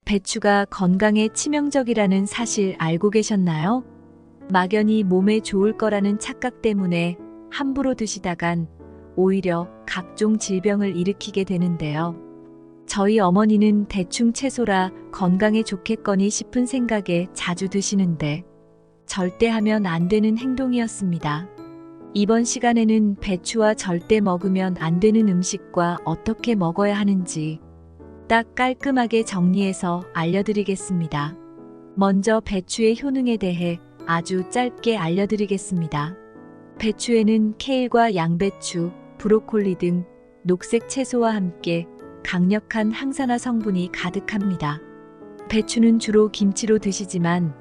배추가 건강에 치명적이라는 사실 알고 계셨나요? 막연히 몸에 좋을 거라는 착각 때문에 함부로 드시다간 오히려 각종 질병을 일으키게 되는데요. 저희 어머니는 대충 채소라 건강에 좋겠거니 싶은 생각에 자주 드시는데 절대 하면 안 되는 행동이었습니다. 이번 시간에는 배추와 절대 먹으면 안 되는 음식과 어떻게 먹어야 하는지 딱 깔끔하게 정리해서 알려드리겠습니다. 먼저 배추의 효능에 대해 아주 짧게 알려드리겠습니다. 배추에는 케일과 양배추, 브로콜리 등 녹색 채소와 함께 강력한 항산화 성분이 가득합니다. 배추는 주로 김치로 드시지만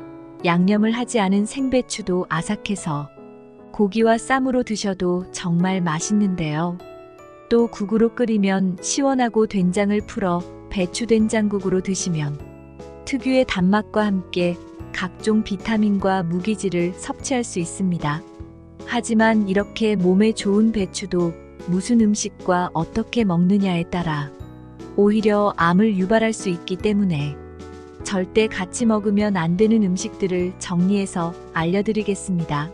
양념을 하지 않은 생배추도 아삭해서 고기와 쌈으로 드셔도 정말 맛있는데요. 또 국으로 끓이면 시원하고 된장을 풀어 배추 된장국으로 드시면 특유의 단맛과 함께 각종 비타민과 무기질을 섭취할 수 있습니다. 하지만 이렇게 몸에 좋은 배추도 무슨 음식과 어떻게 먹느냐에 따라 오히려 암을 유발할 수 있기 때문에 절대 같이 먹으면 안 되는 음식들을 정리해서 알려드리겠습니다.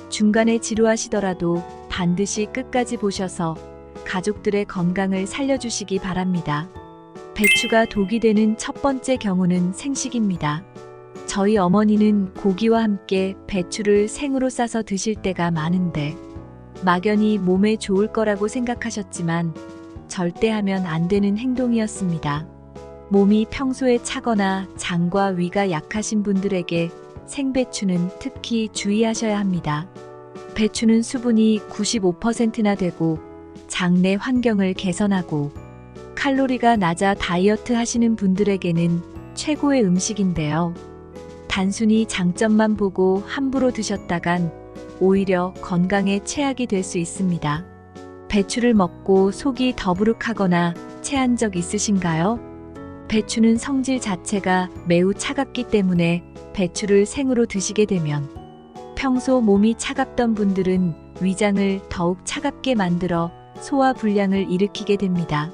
중간에 지루하시더라도 반드시 끝까지 보셔서 가족들의 건강을 살려주시기 바랍니다. 배추가 독이 되는 첫 번째 경우는 생식입니다. 저희 어머니는 고기와 함께 배추를 생으로 싸서 드실 때가 많은데 막연히 몸에 좋을 거라고 생각하셨지만 절대 하면 안 되는 행동이었습니다. 몸이 평소에 차거나 장과 위가 약하신 분들에게 생배추는 특히 주의하셔야 합니다. 배추는 수분이 95%나 되고 장내 환경을 개선하고 칼로리가 낮아 다이어트 하시는 분들에게는 최고의 음식인데요. 단순히 장점만 보고 함부로 드셨다간 오히려 건강에 최악이 될 수 있습니다. 배추를 먹고 속이 더부룩하거나 체한 적 있으신가요? 배추는 성질 자체가 매우 차갑기 때문에 배추를 생으로 드시게 되면 평소 몸이 차갑던 분들은 위장을 더욱 차갑게 만들어 소화 불량을 일으키게 됩니다.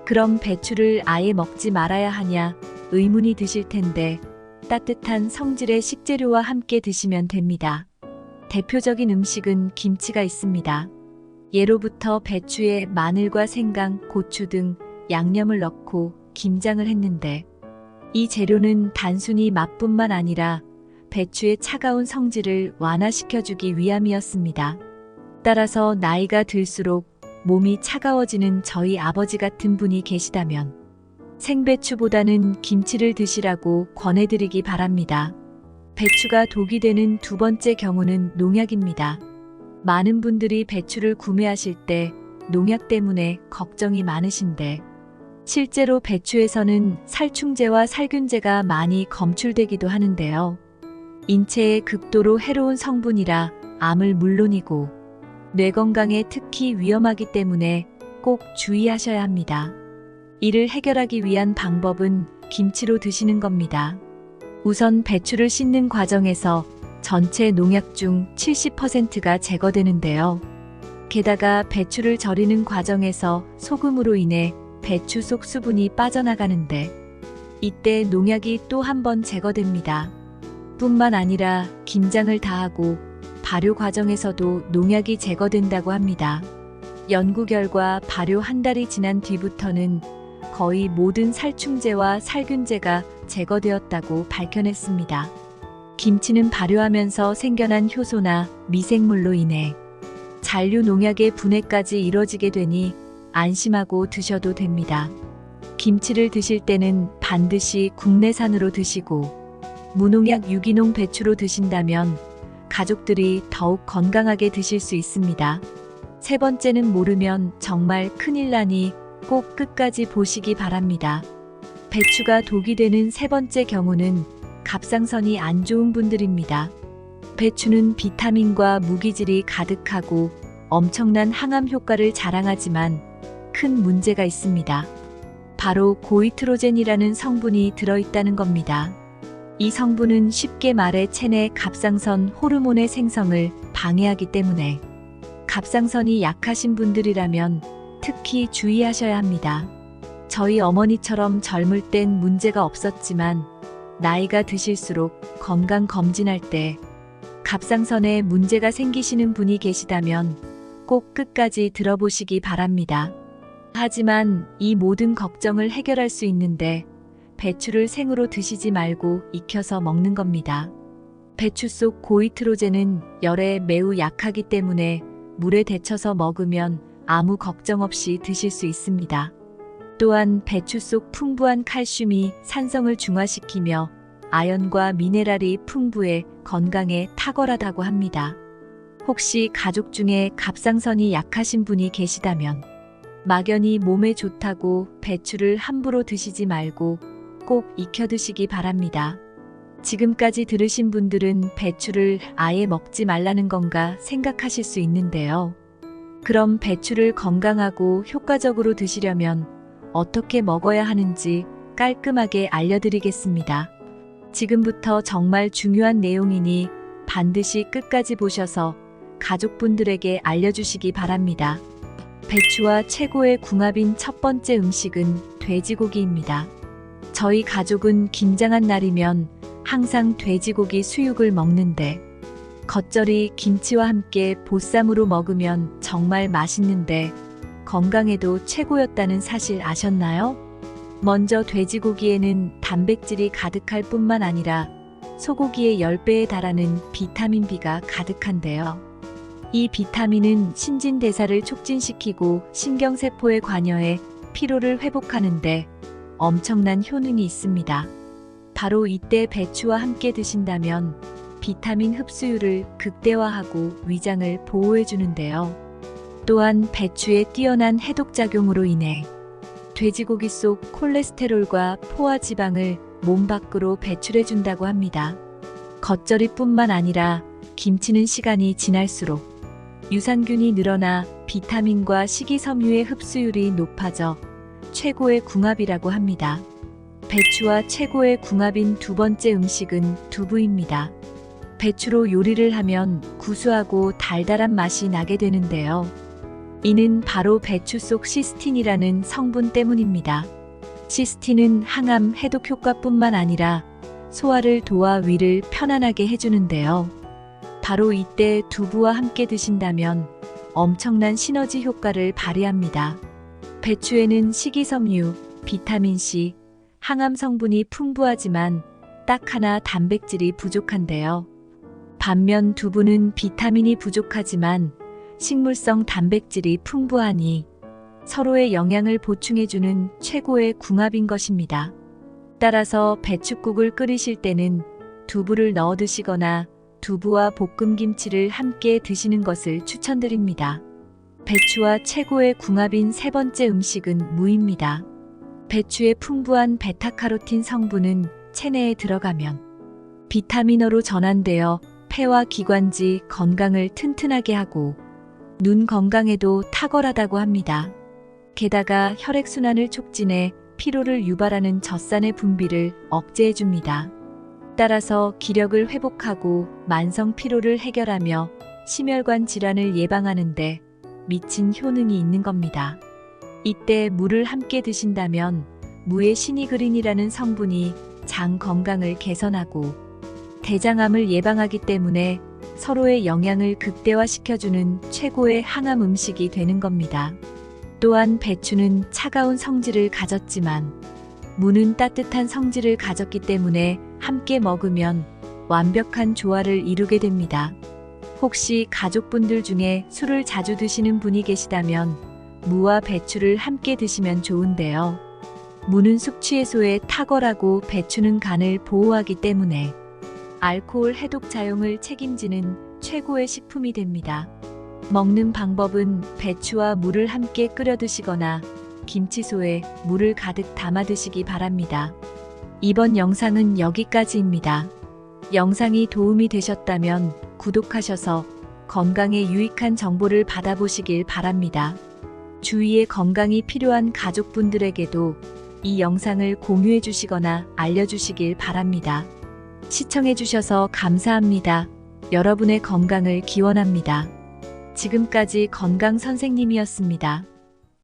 그럼 배추를 아예 먹지 말아야 하냐 의문이 드실 텐데 따뜻한 성질의 식재료와 함께 드시면 됩니다. 대표적인 음식은 김치가 있습니다. 예로부터 배추에 마늘과 생강, 고추 등 양념을 넣고 김장을 했는데 이 재료는 단순히 맛뿐만 아니라 배추의 차가운 성질을 완화시켜주기 위함이었습니다. 따라서 나이가 들수록 몸이 차가워지는 저희 아버지 같은 분이 계시다면 생배추보다는 김치를 드시라고 권해드리기 바랍니다. 배추가 독이 되는 두 번째 경우는 농약입니다. 많은 분들이 배추를 구매하실 때 농약 때문에 걱정이 많으신데 실제로 배추에서는 살충제와 살균제가 많이 검출되기도 하는데요. 인체에 극도로 해로운 성분이라 암을 물론이고 뇌 건강에 특히 위험하기 때문에 꼭 주의하셔야 합니다. 이를 해결하기 위한 방법은 김치로 드시는 겁니다. 우선 배추를 씻는 과정에서 전체 농약 중 70%가 제거되는데요. 게다가 배추를 절이는 과정에서 소금으로 인해 배추 속 수분이 빠져나가는데 이때 농약이 또 한 번 제거됩니다. 뿐만 아니라 김장을 다하고 발효 과정에서도 농약이 제거된다고 합니다. 연구 결과 발효 한 달이 지난 뒤부터는 거의 모든 살충제와 살균제가 제거되었다고 밝혀냈습니다. 김치는 발효하면서 생겨난 효소나 미생물로 인해 잔류 농약의 분해까지 이뤄지게 되니 안심하고 드셔도 됩니다. 김치를 드실 때는 반드시 국내산으로 드시고 무농약 유기농 배추로 드신다면 가족들이 더욱 건강하게 드실 수 있습니다. 세 번째는 모르면 정말 큰일 나니 꼭 끝까지 보시기 바랍니다. 배추가 독이 되는 세 번째 경우는 갑상선이 안 좋은 분들입니다. 배추는 비타민과 무기질이 가득하고 엄청난 항암 효과를 자랑하지만 큰 문제가 있습니다. 바로 고이트로젠이라는 성분이 들어있다는 겁니다. 이 성분은 쉽게 말해 체내 갑상선 호르몬의 생성을 방해하기 때문에 갑상선이 약하신 분들이라면 특히 주의하셔야 합니다. 저희 어머니처럼 젊을 땐 문제가 없었지만 나이가 드실수록 건강 검진할 때 갑상선에 문제가 생기시는 분이 계시다면 꼭 끝까지 들어보시기 바랍니다. 하지만 이 모든 걱정을 해결할 수 있는데 배추를 생으로 드시지 말고 익혀서 먹는 겁니다. 배추 속 고이트로젠은 열에 매우 약하기 때문에 물에 데쳐서 먹으면 아무 걱정 없이 드실 수 있습니다. 또한 배추 속 풍부한 칼슘이 산성을 중화시키며 아연과 미네랄이 풍부해 건강에 탁월하다고 합니다. 혹시 가족 중에 갑상선이 약하신 분이 계시다면 막연히 몸에 좋다고 배추를 함부로 드시지 말고 꼭 익혀 드시기 바랍니다. 지금까지 들으신 분들은 배추를 아예 먹지 말라는 건가 생각하실 수 있는데요. 그럼 배추를 건강하고 효과적으로 드시려면 어떻게 먹어야 하는지 깔끔하게 알려드리겠습니다. 지금부터 정말 중요한 내용이니 반드시 끝까지 보셔서 가족분들에게 알려주시기 바랍니다. 배추와 최고의 궁합인 첫 번째 음식은 돼지고기입니다. 저희 가족은 김장한 날이면 항상 돼지고기 수육을 먹는데 겉절이 김치와 함께 보쌈으로 먹으면 정말 맛있는데 건강에도 최고였다는 사실 아셨나요? 먼저 돼지고기에는 단백질이 가득할 뿐만 아니라 소고기의 10배에 달하는 비타민 B가 가득한데요. 이 비타민은 신진대사를 촉진시키고 신경세포에 관여해 피로를 회복하는데 엄청난 효능이 있습니다. 바로 이때 배추와 함께 드신다면 비타민 흡수율을 극대화하고 위장을 보호해 주는데요. 또한 배추의 뛰어난 해독작용으로 인해 돼지고기 속 콜레스테롤과 포화 지방을 몸 밖으로 배출해 준다고 합니다. 겉절이뿐만 아니라 김치는 시간이 지날수록 유산균이 늘어나 비타민과 식이섬유의 흡수율이 높아져 최고의 궁합이라고 합니다. 배추와 최고의 궁합인 두 번째 음식은 두부입니다. 배추로 요리를 하면 구수하고 달달한 맛이 나게 되는데요. 이는 바로 배추 속 시스틴이라는 성분 때문입니다. 시스틴은 항암 해독 효과뿐만 아니라 소화를 도와 위를 편안하게 해주는데요. 바로 이때 두부와 함께 드신다면 엄청난 시너지 효과를 발휘합니다. 배추에는 식이섬유, 비타민C, 항암 성분이 풍부하지만 딱 하나 단백질이 부족한데요. 반면 두부는 비타민이 부족하지만 식물성 단백질이 풍부하니 서로의 영양을 보충해주는 최고의 궁합인 것입니다. 따라서 배춧국을 끓이실 때는 두부를 넣어 드시거나 두부와 볶음김치를 함께 드시는 것을 추천드립니다. 배추와 최고의 궁합인 세 번째 음식은 무입니다. 배추의 풍부한 베타카로틴 성분은 체내에 들어가면 비타민어로 전환되어 폐와 기관지 건강을 튼튼하게 하고 눈 건강에도 탁월하다고 합니다. 게다가 혈액순환을 촉진해 피로를 유발하는 젖산의 분비를 억제해줍니다. 따라서 기력을 회복하고 만성 피로를 해결하며 심혈관 질환을 예방하는 데 미친 효능이 있는 겁니다. 이때 무를 함께 드신다면 무의 시니그린이라는 성분이 장 건강을 개선하고 대장암을 예방하기 때문에 서로의 영양을 극대화시켜주는 최고의 항암 음식이 되는 겁니다. 또한 배추는 차가운 성질을 가졌지만 무는 따뜻한 성질을 가졌기 때문에 함께 먹으면 완벽한 조화를 이루게 됩니다. 혹시 가족분들 중에 술을 자주 드시는 분이 계시다면 무와 배추를 함께 드시면 좋은데요. 무는 숙취 해소에 탁월하고 배추는 간을 보호하기 때문에 알코올 해독 작용을 책임지는 최고의 식품이 됩니다. 먹는 방법은 배추와 무를 함께 끓여 드시거나 김치소에 물을 가득 담아 드시기 바랍니다. 이번 영상은 여기까지입니다. 영상이 도움이 되셨다면 구독하셔서 건강에 유익한 정보를 받아보시길 바랍니다. 주위에 건강이 필요한 가족분들에게도 이 영상을 공유해 주시거나 알려주시길 바랍니다. 시청해 주셔서 감사합니다. 여러분의 건강을 기원합니다. 지금까지 건강 선생님이었습니다.